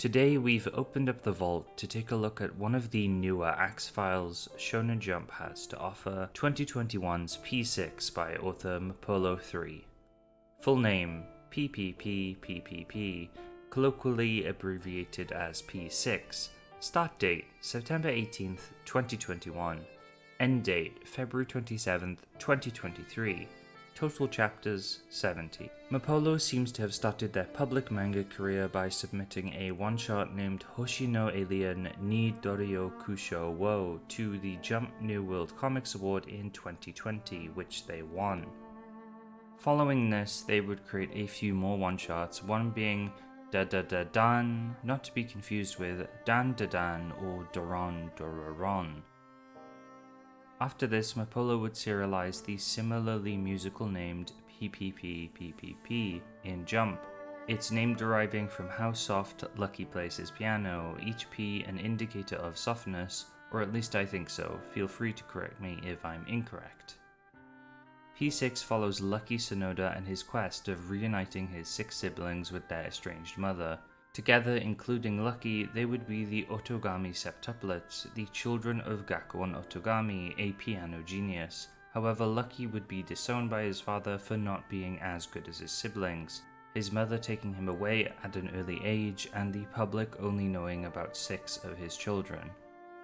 Today we've opened up the vault to take a look at one of the newer axe files Shonen Jump has to offer, 2021's P6 by author Mapollo 3. Full name, PPPPPP, colloquially abbreviated as P6. Start date, September 18th, 2021. End date, February 27th, 2023. Total chapters, 70. Mapollo seems to have started their public manga career by submitting a one-shot named Hoshi no Alien ni Doryo Kusho wo to the Jump New World Comics Award in 2020, which they won. Following this, they would create a few more one-shots, one being Da Da Da Dan, not to be confused with Dan Da Dan or Doron Dororon. After this, Mapollo would serialize the similarly musical named PPPPPP in Jump, its name deriving from how soft Lucky plays his piano, each P an indicator of softness, or at least I think so. Feel free to correct me if I'm incorrect. P6 follows Lucky Sonoda and his quest of reuniting his 6 siblings with their estranged mother. Together, including Lucky, they would be the Otogami septuplets, the children of Gakon Otogami, a piano genius. However, Lucky would be disowned by his father for not being as good as his siblings, his mother taking him away at an early age, and the public only knowing about 6 of his children.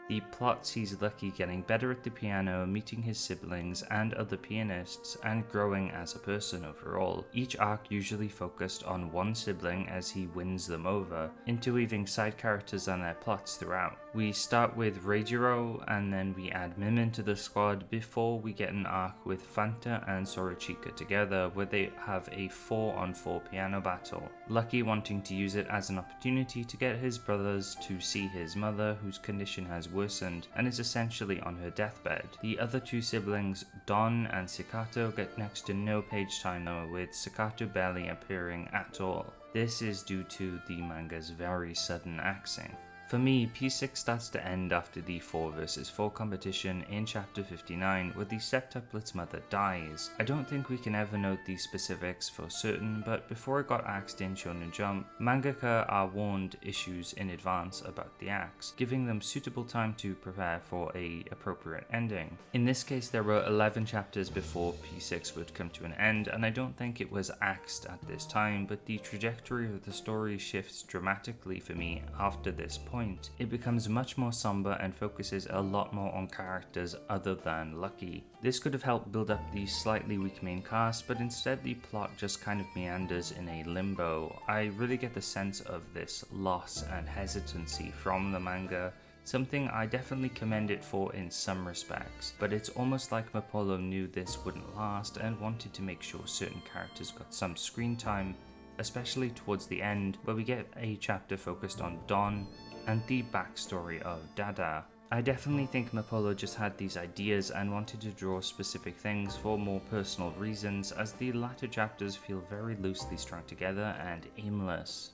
The plot sees Lucky getting better at the piano, meeting his siblings and other pianists, and growing as a person overall. Each arc usually focused on one sibling as he wins them over, interweaving side characters and their plots throughout. We start with Reijiro, and then we add Mim into the squad before we get an arc with Fanta and Sorochika together, where they have a 4-on-4 piano battle. Lucky wanting to use it as an opportunity to get his brothers to see his mother, whose condition has worsened and is essentially on her deathbed. The other 2 siblings, Don and Sakato, get next to no page time though, with Sakato barely appearing at all. This is due to the manga's very sudden axing. For me, P6 starts to end after the 4 vs 4 competition in chapter 59, where the septuplet's mother dies. I don't think we can ever note these specifics for certain, but before it got axed in Shonen Jump, mangaka are warned issues in advance about the axe, giving them suitable time to prepare for a appropriate ending. In this case, there were 11 chapters before P6 would come to an end, and I don't think it was axed at this time, but the trajectory of the story shifts dramatically for me after this point. It becomes much more somber and focuses a lot more on characters other than Lucky. This could have helped build up the slightly weak main cast, but instead the plot just kind of meanders in a limbo. I really get the sense of this loss and hesitancy from the manga, something I definitely commend it for in some respects, but it's almost like Mapollo knew this wouldn't last and wanted to make sure certain characters got some screen time, especially towards the end, where we get a chapter focused on Don and the backstory of Dada. I definitely think Mapollo just had these ideas and wanted to draw specific things for more personal reasons, as the latter chapters feel very loosely strung together and aimless.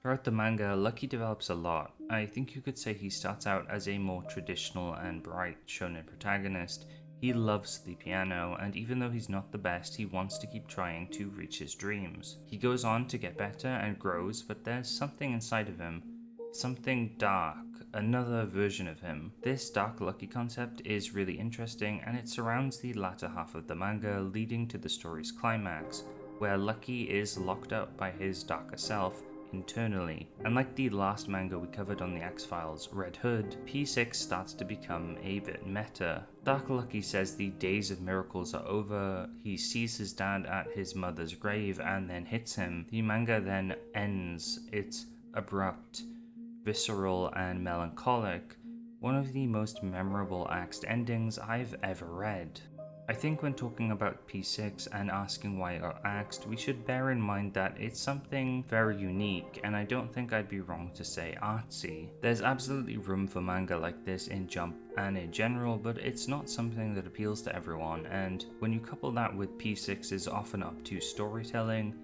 Throughout the manga, Lucky develops a lot. I think you could say he starts out as a more traditional and bright shonen protagonist. He loves the piano, and even though he's not the best, he wants to keep trying to reach his dreams. He goes on to get better and grows, but there's something inside of him. Something dark, another version of him. This dark Lucky concept is really interesting, and it surrounds the latter half of the manga, leading to the story's climax, where Lucky is locked up by his darker self internally. And like the last manga we covered on the X-Files, Red Hood, P6 starts to become a bit meta. Dark Lucky says the days of miracles are over, he sees his dad at his mother's grave and then hits him. The manga then ends. It's abrupt, visceral and melancholic, one of the most memorable axed endings I've ever read. I think when talking about P6 and asking why it got axed, we should bear in mind that it's something very unique, and I don't think I'd be wrong to say artsy. There's absolutely room for manga like this in Jump and in general, but it's not something that appeals to everyone, and when you couple that with P6's often obtuse storytelling,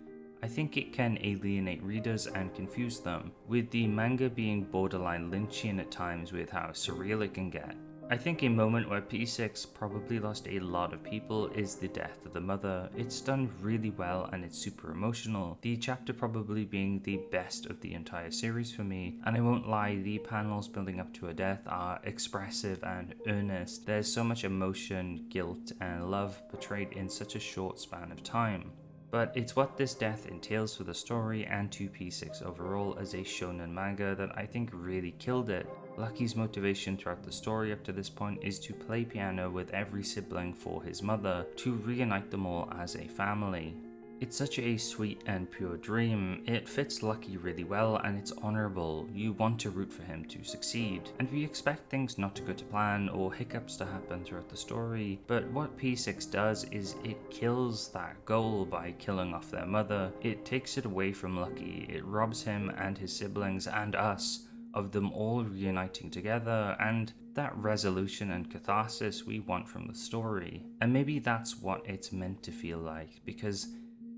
I think it can alienate readers and confuse them, with the manga being borderline Lynchian at times with how surreal it can get. I think a moment where P6 probably lost a lot of people is the death of the mother. It's done really well and it's super emotional, the chapter probably being the best of the entire series for me, and I won't lie, the panels building up to her death are expressive and earnest. There's so much emotion, guilt, and love portrayed in such a short span of time. But it's what this death entails for the story and to P6 overall as a shonen manga that I think really killed it. Lucky's motivation throughout the story up to this point is to play piano with every sibling for his mother, to reunite them all as a family. It's such a sweet and pure dream, it fits Lucky really well and it's honourable, you want to root for him to succeed, and we expect things not to go to plan or hiccups to happen throughout the story, but what P6 does is it kills that goal by killing off their mother. It takes it away from Lucky, it robs him and his siblings and us of them all reuniting together and that resolution and catharsis we want from the story. And maybe that's what it's meant to feel like, because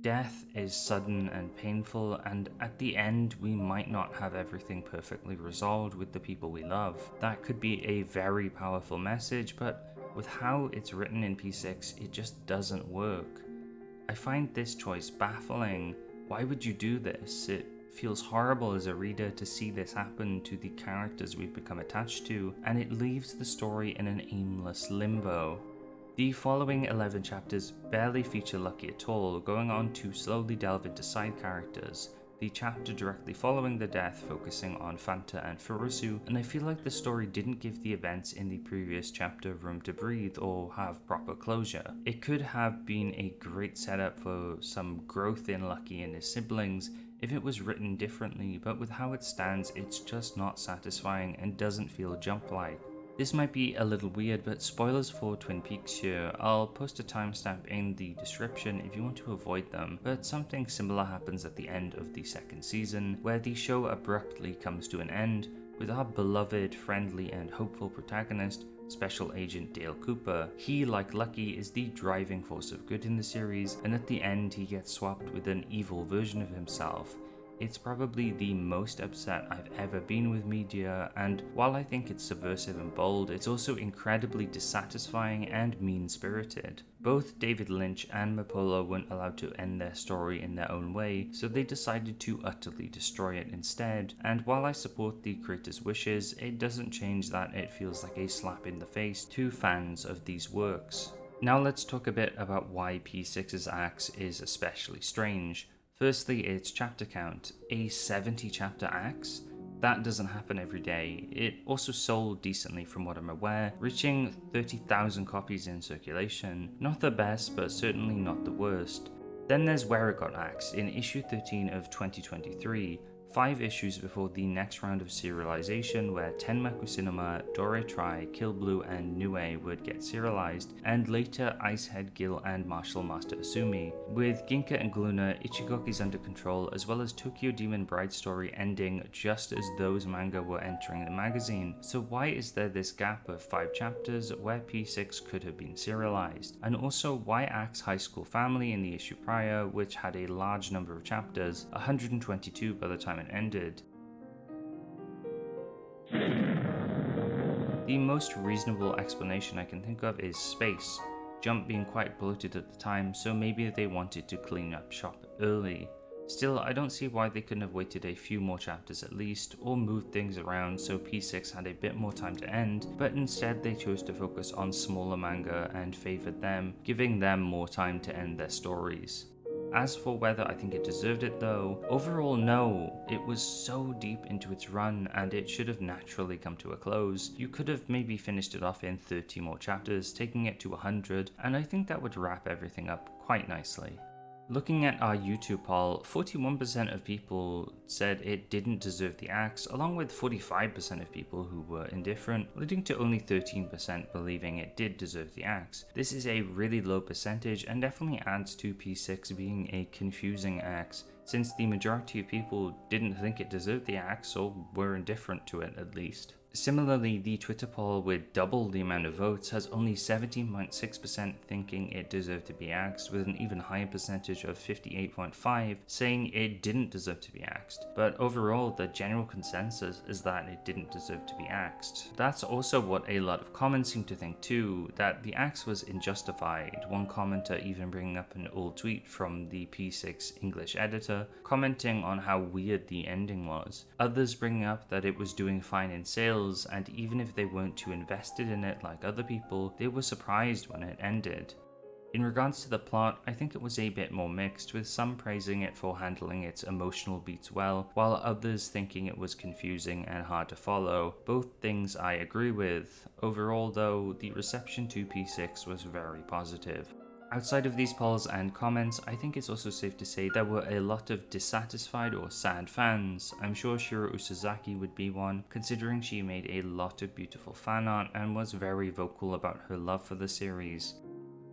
death is sudden and painful, and at the end we might not have everything perfectly resolved with the people we love. That could be a very powerful message, but with how it's written in P6, it just doesn't work. I find this choice baffling. Why would you do this? It feels horrible as a reader to see this happen to the characters we've become attached to, and it leaves the story in an aimless limbo. The following 11 chapters barely feature Lucky at all, going on to slowly delve into side characters, the chapter directly following the death focusing on Fanta and Furusu, and I feel like the story didn't give the events in the previous chapter room to breathe or have proper closure. It could have been a great setup for some growth in Lucky and his siblings if it was written differently, but with how it stands, it's just not satisfying and doesn't feel jump-like. This might be a little weird, but spoilers for Twin Peaks here. I'll post a timestamp in the description if you want to avoid them, but something similar happens at the end of the second season, where the show abruptly comes to an end, with our beloved, friendly, and hopeful protagonist, Special Agent Dale Cooper. He, like Lucky, is the driving force of good in the series, and at the end he gets swapped with an evil version of himself. It's probably the most upset I've ever been with media, and while I think it's subversive and bold, it's also incredibly dissatisfying and mean-spirited. Both David Lynch and Mapollo weren't allowed to end their story in their own way, so they decided to utterly destroy it instead, and while I support the creator's wishes, it doesn't change that it feels like a slap in the face to fans of these works. Now let's talk a bit about why P6's axe is especially strange. Firstly, its chapter count, a 70 chapter axe? That doesn't happen every day. It also sold decently from what I'm aware, reaching 30,000 copies in circulation. Not the best, but certainly not the worst. Then there's where it got axed in issue 13 of 2023, 5 issues before the next round of serialization where Tenmaku Cinema, Dore Tri, Kill Blue, and Nue would get serialized, and later Icehead Gil and Martial Master Asumi. With Ginka and Gluna, Ichigoki's Under Control, as well as Tokyo Demon Bride story ending just as those manga were entering the magazine. So why is there this gap of 5 chapters where P6 could have been serialized? And also, why axe High School Family in the issue prior, which had a large number of chapters, 122 by the time it ended? The most reasonable explanation I can think of is space. Jump being quite bloated at the time, so maybe they wanted to clean up shop early. Still, I don't see why they couldn't have waited a few more chapters at least, or moved things around so P6 had a bit more time to end, but instead they chose to focus on smaller manga and favoured them, giving them more time to end their stories. As for whether I think it deserved it though, overall no, it was so deep into its run and it should have naturally come to a close. You could have maybe finished it off in 30 more chapters, taking it to 100, and I think that would wrap everything up quite nicely. Looking at our YouTube poll, 41% of people said it didn't deserve the axe, along with 45% of people who were indifferent, leading to only 13% believing it did deserve the axe. This is a really low percentage and definitely adds to P6 being a confusing axe, since the majority of people didn't think it deserved the axe or were indifferent to it at least. Similarly, the Twitter poll with double the amount of votes has only 17.6% thinking it deserved to be axed, with an even higher percentage of 58.5% saying it didn't deserve to be axed. But overall, the general consensus is that it didn't deserve to be axed. That's also what a lot of comments seem to think too, that the axe was unjustified. One commenter even bringing up an old tweet from the P6 English editor, commenting on how weird the ending was. Others bringing up that it was doing fine in sales, and even if they weren't too invested in it like other people, they were surprised when it ended. In regards to the plot, I think it was a bit more mixed, with some praising it for handling its emotional beats well, while others thinking it was confusing and hard to follow. Both things I agree with. Overall though, the reception to P6 was very positive. Outside of these polls and comments, I think it's also safe to say there were a lot of dissatisfied or sad fans. I'm sure Shiro Usazaki would be one, considering she made a lot of beautiful fan art and was very vocal about her love for the series.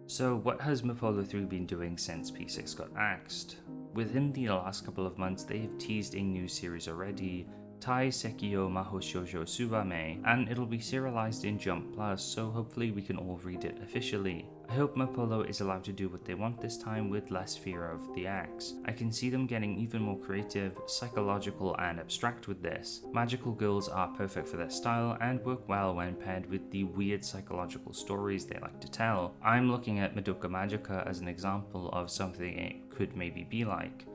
So what has Mapollo 3 been doing since P6 got axed? Within the last couple of months, they have teased a new series already, Tai Sekio Maho Shoujo Subame, and it'll be serialized in Jump Plus, so hopefully we can all read it officially. I hope Mapollo is allowed to do what they want this time with less fear of the axe. I can see them getting even more creative, psychological and abstract with this. Magical girls are perfect for their style and work well when paired with the weird psychological stories they like to tell. I'm looking at Madoka Magica as an example of something it could maybe be like.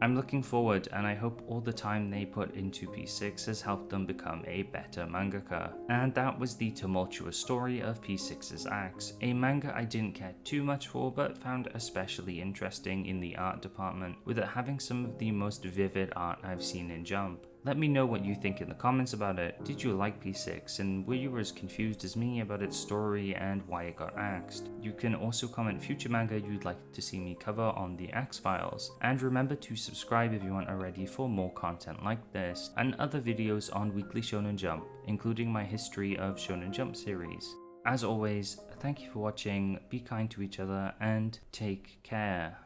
I'm looking forward, and I hope all the time they put into P6 has helped them become a better mangaka. And that was the tumultuous story of P6's Axe, a manga I didn't care too much for but found especially interesting in the art department, with it having some of the most vivid art I've seen in Jump. Let me know what you think in the comments about it. Did you like P6, and were you as confused as me about its story and why it got axed? You can also comment future manga you'd like to see me cover on the Axe Files. And remember to subscribe if you aren't already for more content like this, and other videos on Weekly Shonen Jump, including my history of Shonen Jump series. As always, thank you for watching, be kind to each other, and take care.